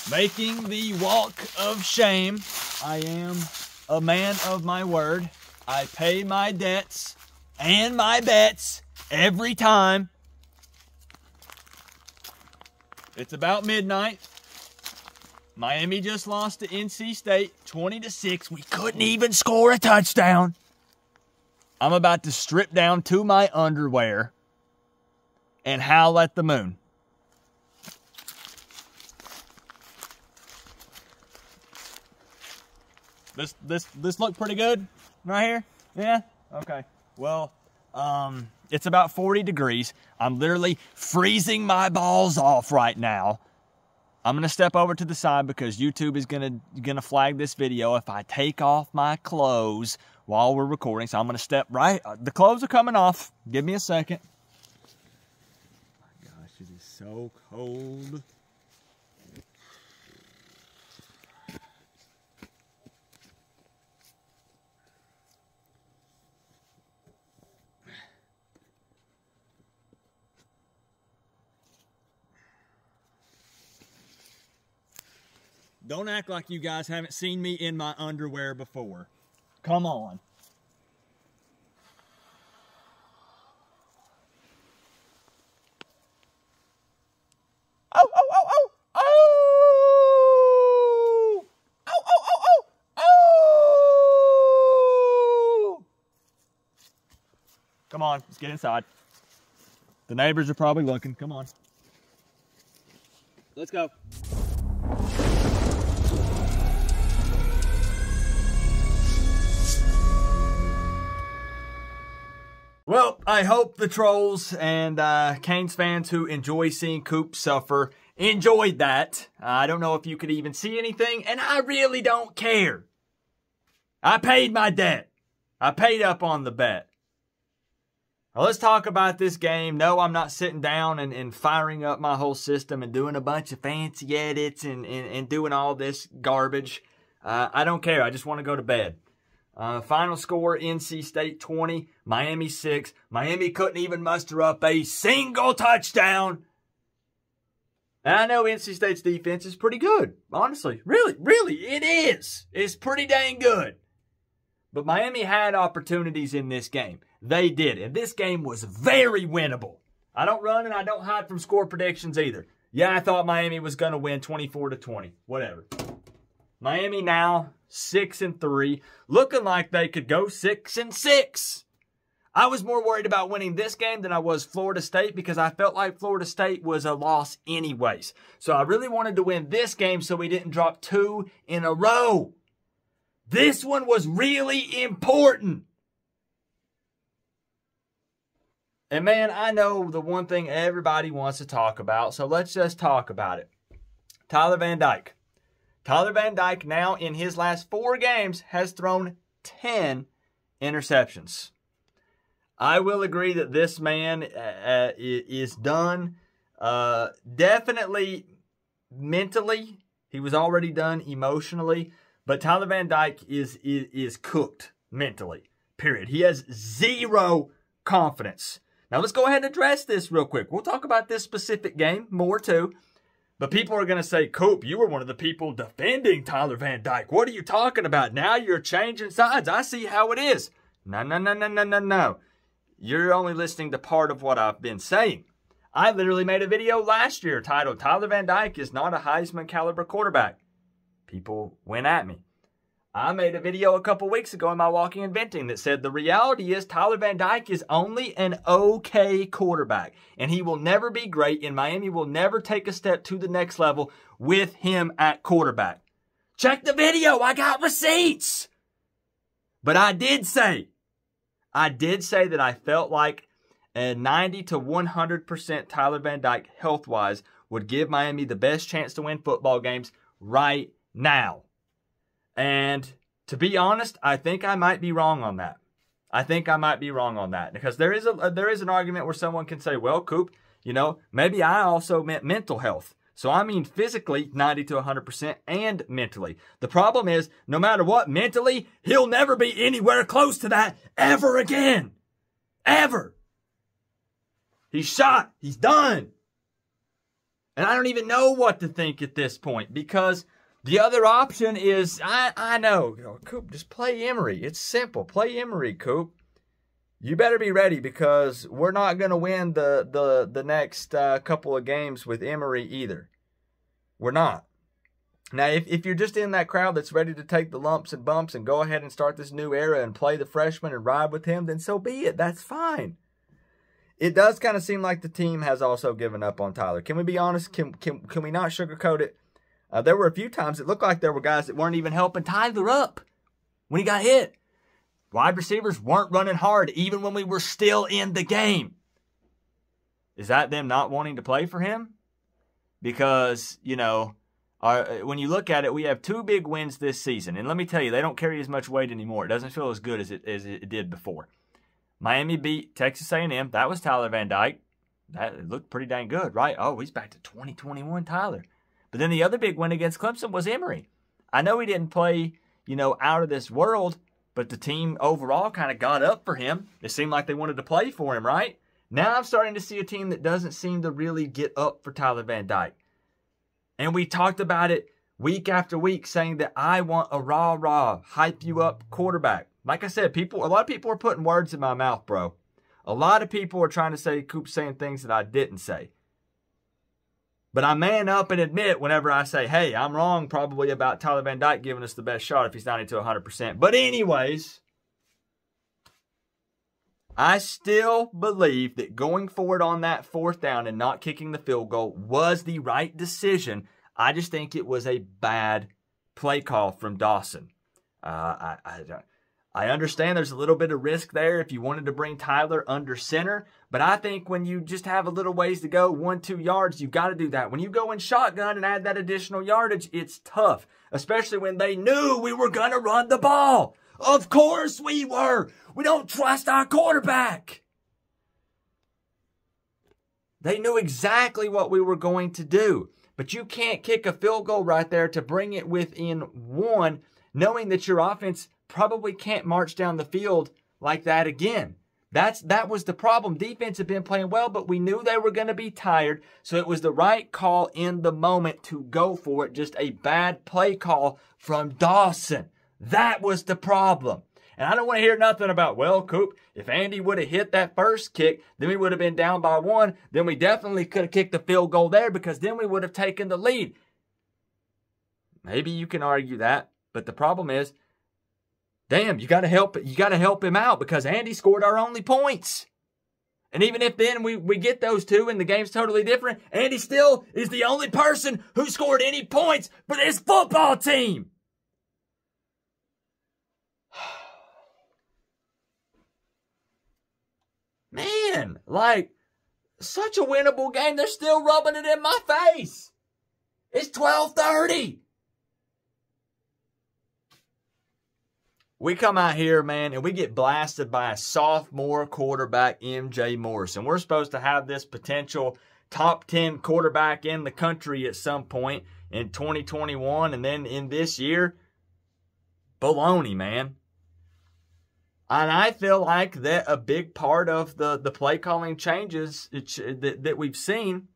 Making the walk of shame. I am a man of my word. I pay my debts and my bets every time. It's about midnight. Miami just lost to NC State 20-6. We couldn't even score a touchdown. I'm about to strip down to my underwear and howl at the moon. This look pretty good right here? Yeah? Okay. Well, it's about 40 degrees. I'm literally freezing my balls off right now. I'm going to step over to the side because YouTube is gonna flag this video if I take off my clothes while we're recording. So I'm going to step right. The clothes are coming off. Give me a second. My gosh, it is so cold. Don't act like you guys haven't seen me in my underwear before. Come on. Oh, oh, oh, oh, oh! Oh, oh, oh, oh, oh! Come on, let's get inside. The neighbors are probably looking. Come on. Let's go. Well, I hope the trolls and Canes fans who enjoy seeing Coop suffer enjoyed that. I don't know if you could even see anything, and I really don't care. I paid my debt. I paid up on the bet. Now, let's talk about this game. No, I'm not sitting down and firing up my whole system and doing a bunch of fancy edits and doing all this garbage. I don't care. I just want to go to bed. Final score, NC State 20, Miami 6. Miami couldn't even muster up a single touchdown. And I know NC State's defense is pretty good. Honestly, really, it is. It's pretty dang good. But Miami had opportunities in this game. They did. And this game was very winnable. I don't run and I don't hide from score predictions either. Yeah, I thought Miami was going to win 24-20. Whatever. Miami now 6-3, looking like they could go 6-6. I was more worried about winning this game than I was Florida State because I felt like Florida State was a loss anyways. So I really wanted to win this game so we didn't drop 2 in a row. This one was really important. And man, I know the one thing everybody wants to talk about, so let's just talk about it. Tyler Van Dyke. Tyler Van Dyke now in his last 4 games has thrown 10 interceptions. I will agree that this man is done. Definitely mentally, he was already done emotionally, but Tyler Van Dyke is cooked mentally, period. He has 0 confidence. Now let's go ahead and address this real quick. We'll talk about this specific game more too. But people are going to say, Coop, you were one of the people defending Tyler Van Dyke. What are you talking about? Now you're changing sides. I see how it is. No. You're only listening to part of what I've been saying. I literally made a video last year titled, Tyler Van Dyke is not a Heisman caliber quarterback. People went at me. I made a video a couple weeks ago in my Walking and Venting that said the reality is Tyler Van Dyke is only an okay quarterback. And he will never be great, and Miami will never take a step to the next level with him at quarterback. Check the video. I got receipts. But I did say that I felt like a 90 to 100% Tyler Van Dyke health-wise would give Miami the best chance to win football games right now. And to be honest, I think I might be wrong on that. Because there is an argument where someone can say, well, Coop, maybe I also meant mental health. So I mean physically 90 to 100% and mentally. The problem is, no matter what, mentally, he'll never be anywhere close to that ever again. Ever. He's shot. He's done. And I don't even know what to think at this point, because the other option is, I know, Coop, just play Emory. It's simple. Play Emory, Coop. You better be ready, because we're not going to win the next couple of games with Emory either. We're not. Now, if you're just in that crowd that's ready to take the lumps and bumps and go ahead and start this new era and play the freshman and ride with him, then so be it. That's fine. It does kind of seem like the team has also given up on Tyler. Can we be honest? Can we not sugarcoat it? There were a few times it looked like there were guys that weren't even helping Tyler up when he got hit. Wide receivers weren't running hard even when we were still in the game. Is that them not wanting to play for him? Because, you know, when you look at it, we have 2 big wins this season. And let me tell you, they don't carry as much weight anymore. It doesn't feel as good as it did before. Miami beat Texas A&M. That was Tyler Van Dyke. That looked pretty dang good, right? Oh, he's back to 2021 Tyler. But then the other big win against Clemson was Emory. I know he didn't play, you know, out of this world, but the team overall kind of got up for him. It seemed like they wanted to play for him, right? Now I'm starting to see a team that doesn't seem to really get up for Tyler Van Dyke. And we talked about it week after week, saying that I want a rah-rah, hype you up quarterback. Like I said, a lot of people are putting words in my mouth, bro. A lot of people are trying to say Coop's saying things that I didn't say. But I man up and admit whenever I say, hey, I'm wrong probably about Tyler Van Dyke giving us the best shot if he's 90 to 100%. But anyways, I still believe that going forward on that 4th down and not kicking the field goal was the right decision. I just think it was a bad play call from Dawson. I understand there's a little bit of risk there if you wanted to bring Tyler under center, but I think when you just have a little ways to go, 1-2 yards, you've got to do that. When you go in shotgun and add that additional yardage, it's tough, especially when they knew we were going to run the ball. Of course we were. We don't trust our quarterback. They knew exactly what we were going to do, but you can't kick a field goal right there to bring it within 1, knowing that your offense probably can't march down the field like that again. That was the problem. Defense had been playing well, but we knew they were going to be tired, so it was the right call in the moment to go for it. Just a bad play call from Dawson. That was the problem. And I don't want to hear nothing about, well, Coop, if Andy would have hit that first kick, then we would have been down by 1. Then we definitely could have kicked the field goal there, because then we would have taken the lead. Maybe you can argue that, but the problem is, damn, you got to help him out, because Andy scored our only points. And even if then we get those 2 and the game's totally different, Andy still is the only person who scored any points for this football team. Man, like, such a winnable game. They're still rubbing it in my face. It's 12:30. We come out here, man, and we get blasted by a sophomore quarterback, MJ Morrison. We're supposed to have this potential top 10 quarterback in the country at some point in 2021, and then in this year, baloney, man. And I feel like that a big part of the play calling changes that we've seen,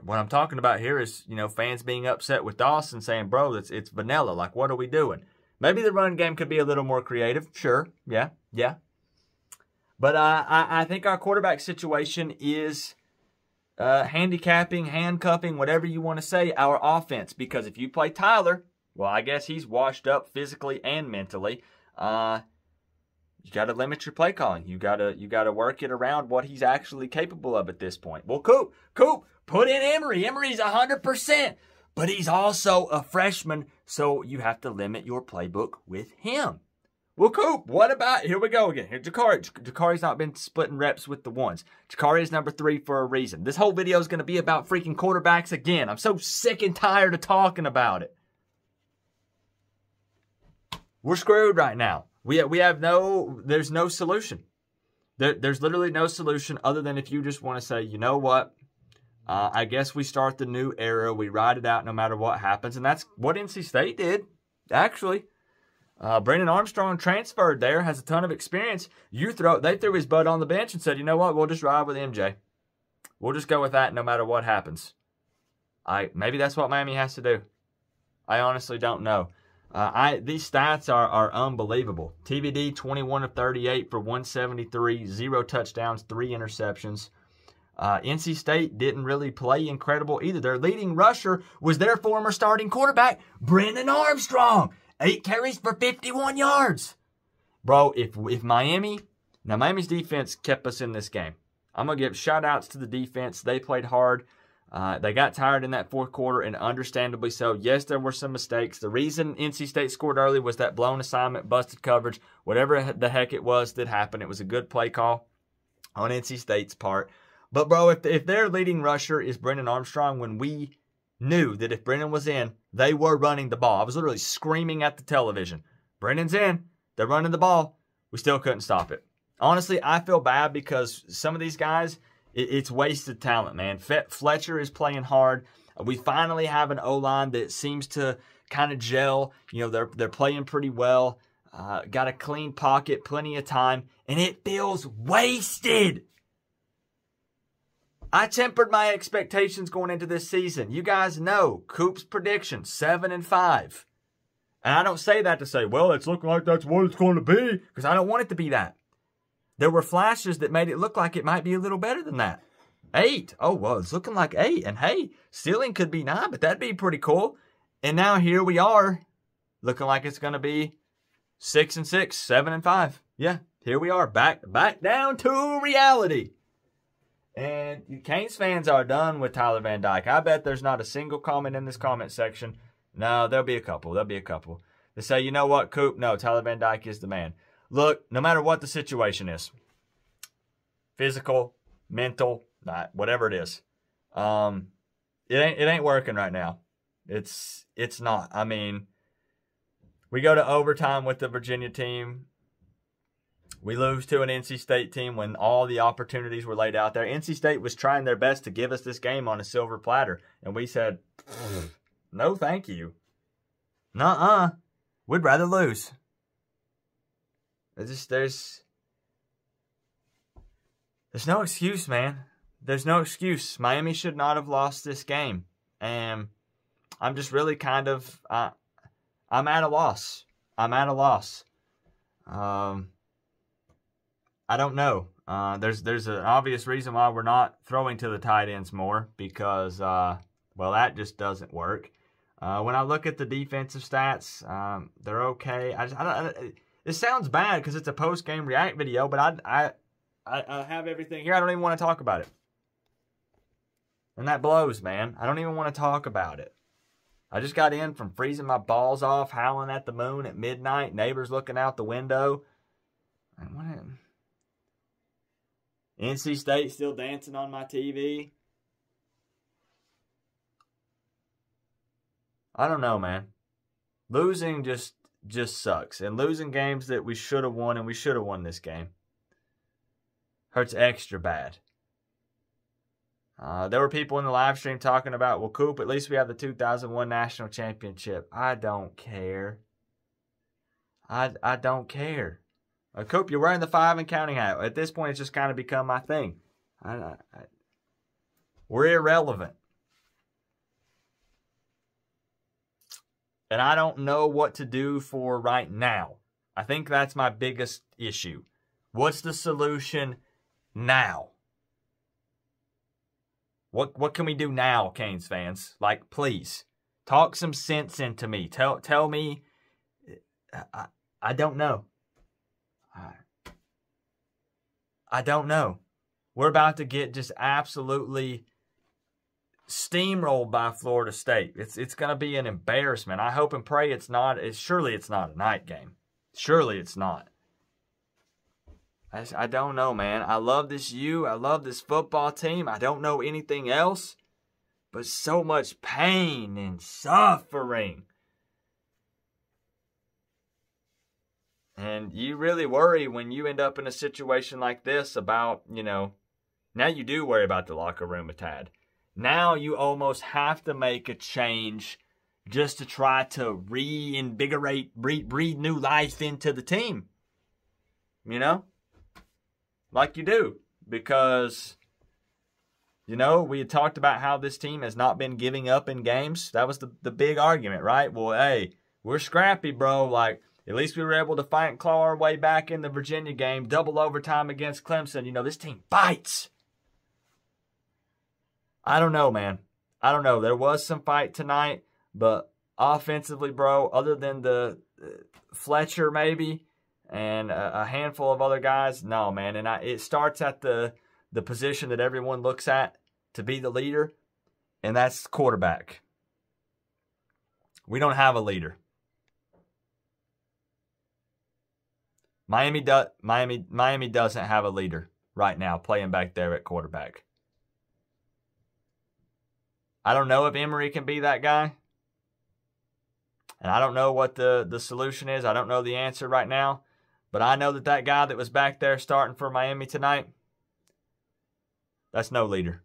what I'm talking about here is, you know, fans being upset with Dawson saying, bro, it's vanilla. Like, what are we doing? Maybe the run game could be a little more creative. Sure. Yeah. But I think our quarterback situation is handicapping, handcuffing, whatever you want to say, our offense. Because if you play Tyler, well, I guess he's washed up physically and mentally. You got to limit your play calling. You got to work it around what he's actually capable of at this point. Well, Coop, put in Emory. Emory's 100%, but he's also a freshman, so you have to limit your playbook with him. Well, Coop, what about, here we go again. Here, Jakari's not been splitting reps with the ones. Jakari is number 3 for a reason. This whole video is going to be about freaking quarterbacks again. I'm so sick and tired of talking about it. We're screwed right now. There's no solution. There's literally no solution other than if you just want to say, you know what? I guess we start the new era. We ride it out no matter what happens. And that's what NC State did, actually. Brendan Armstrong transferred there, has a ton of experience. They threw his butt on the bench and said, you know what? We'll just ride with MJ. We'll just go with that no matter what happens. Maybe that's what Miami has to do. I honestly don't know. These stats are unbelievable. TVD, 21 of 38 for 173, 0 touchdowns, 3 interceptions. NC State didn't really play incredible either. Their leading rusher was their former starting quarterback, Brennan Armstrong. 8 carries for 51 yards. Bro, if Miami's defense kept us in this game. I'm going to give shout-outs to the defense. They played hard. They got tired in that fourth quarter, and understandably so. Yes, there were some mistakes. The reason NC State scored early was that blown assignment, busted coverage, whatever the heck it was that happened. It was a good play call on NC State's part. But, bro, if their leading rusher is Brennan Armstrong, when we knew that if Brennan was in, they were running the ball. I was literally screaming at the television. Brennan's in. They're running the ball. We still couldn't stop it. Honestly, I feel bad because some of these guys, it's wasted talent, man. Fletcher is playing hard. We finally have an O-line that seems to kind of gel. You know, they're playing pretty well. Got a clean pocket, plenty of time, and it feels wasted. I tempered my expectations going into this season. You guys know Coop's prediction, 7-5. And I don't say that to say, well, it's looking like that's what it's going to be, because I don't want it to be that. There were flashes that made it look like it might be a little better than that. 8. Oh, well, it's looking like 8. And hey, ceiling could be 9, but that'd be pretty cool. And now here we are, looking like it's going to be 6-6, 7-5. Yeah, here we are, back down to reality. And Canes fans are done with Tyler Van Dyke. I bet there's not a single comment in this comment section. No, there'll be a couple. They say, you know what, Coop? No, Tyler Van Dyke is the man. Look, no matter what the situation is, physical, mental, whatever it is, it ain't working right now. It's not. I mean, we go to overtime with the Virginia team. We lose to an NC State team when all the opportunities were laid out there. NC State was trying their best to give us this game on a silver platter, and we said, no, thank you. Nuh-uh. We'd rather lose. There's no excuse, man. There's no excuse. Miami should not have lost this game. And I'm just really kind of, I'm at a loss. I don't know. There's an obvious reason why we're not throwing to the tight ends more because, well, that just doesn't work. When I look at the defensive stats, they're okay. It sounds bad because it's a post-game react video, but I have everything here. I don't even want to talk about it. And that blows, man. I don't even want to talk about it. I just got in from freezing my balls off, howling at the moon at midnight, neighbors looking out the window. NC State still dancing on my TV. I don't know, man. Losing just sucks. And losing games that we should have won, and we should have won this game, hurts extra bad. There were people in the live stream talking about, well, Coop, at least we have the 2001 National Championship. I don't care. I don't care. Coop, you're wearing the 5 and counting hat. At this point, it's just kind of become my thing. We're irrelevant. And I don't know what to do for right now. I think that's my biggest issue. What's the solution now? What can we do now, Canes fans? Like, please, talk some sense into me. Tell me. I don't know. I don't know. We're about to get just absolutely steamrolled by Florida State. It's going to be an embarrassment. I hope and pray it's not. Surely it's not a night game. Surely it's not. I don't know, man. I love this I love this football team. I don't know anything else. But so much pain and suffering. And you really worry when you end up in a situation like this about, now you do worry about the locker room a tad. Now you almost have to make a change just to try to reinvigorate, breathe new life into the team. Like you do. Because, You know, we had talked about how this team has not been giving up in games. That was the big argument, right? Well, hey, we're scrappy, bro. Like, at least we were able to fight and claw our way back in the Virginia game. Double overtime against Clemson. You know, this team bites. I don't know, man. I don't know. There was some fight tonight, but offensively, bro, other than the Fletcher maybe and a handful of other guys, no, man. And it starts at the position that everyone looks at to be the leader, and that's quarterback. We don't have a leader. Miami doesn't have a leader right now playing back there at quarterback. I don't know if Emory can be that guy. And I don't know what the solution is. I don't know the answer right now. But I know that guy that was back there starting for Miami tonight, that's no leader.